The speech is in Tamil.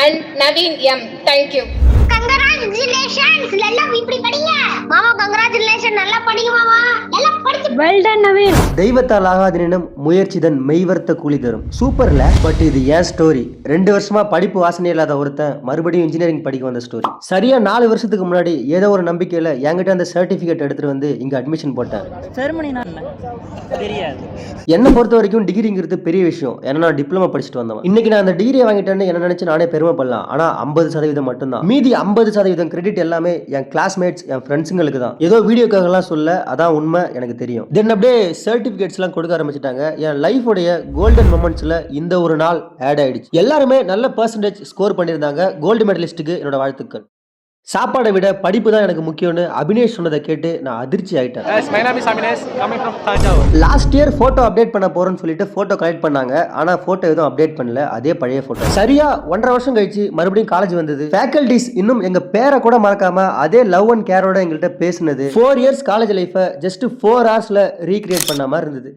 and Naveen M. Thank you. Congratulations! நல்லா இப்படி படிங்க. மாமா congratulations நல்லா படிங்க மாமா. நல்லா படிச்சு well done நவீன். தெய்வத்தால் ஆகாதினும் முயற்சிதன் மெய்வர்த்த கூலி தரும். சூப்பர்ல. பட் இது ஏன் ஸ்டோரி. 2 வருஷமா படிப்பு வாசனை இல்லாத ஒருத்தன் மறுபடியும் இன்ஜினியரிங் படிக்க வந்த ஸ்டோரி. சரியா 4 வருஷத்துக்கு முன்னாடி ஏதோ ஒரு நம்பிக்கையில என்கிட்ட அந்த சர்டிபிகேட் எடுத்துட்டு வந்து இங்க அட்மிஷன் போட்டேன். தெரியாது. என்னை பொறுத்த வரைக்கும் டிகிரிங்கிறது பெரிய விஷயம். ஏன்னா நான் டிப்ளமா படிச்சுட்டு வந்தவன். இன்னைக்கு நான் அந்த டிகிரியை வாங்கிட்டேன்னு என்ன நினைச்சு நானே பெருமைப்படலாம். ஆனா 50% மட்டும்தான். மீதி 50% கிரெடிட் எல்லாமே என் கிளாஸ்மேட்ஸ், என் ஃப்ரெண்ட்ஸுங்களுக்கு தான். ஏதோ வீடியோக்காகலாம் சொல்ல, அதான் உண்மை, எனக்கு தெரியும். தென் அப்படியே சர்டிபிகேட்ஸ் எல்லாம் கொடுக்க ஆரம்பிச்சிட்டாங்க. என் லைஃபோடைய கோல்டன் மொமெண்ட்ஸ்ல இந்த ஒரு நாள் ஆட் ஆயிடுச்சு. எல்லாருமே நல்ல பெர்சன்டேஜ் ஸ்கோர் பண்ணியிருந்தாங்க. கோல்டு மெடலிஸ்ட்டுக்கு என்னோட வாழ்த்துக்கள். சாப்பாடை விட படிப்பு தான் எனக்கு முக்கியம்னு அபினேஷ் சொன்னதை கேட்டு நான் அதிர்ச்சி ஆயிட்டேன். லாஸ்ட் இயர் போட்டோ அப்டேட் பண்ண போறேன்னு சொல்லிட்டு போட்டோ கலெக்ட் பண்ணாங்க. ஆனா போட்டோ எதுவும் அப்டேட் பண்ணல, அதே பழைய போட்டோ. சரியா 1.5 வருஷம் கழிச்சு மறுபடியும் காலேஜ் வந்தது. ஃபேக்கல்டிஸ் இன்னும் எங்க பேரை கூட மறக்காம அதே லவ் அண்ட் கேரோட எங்கள்கிட்ட பேசினது 4 இயர்ஸ் காலேஜ் லைஃபை ஜஸ்ட் 4 ஹவர்ஸ்ல ரீக்ரியேட் பண்ண மாதிரி இருந்தது.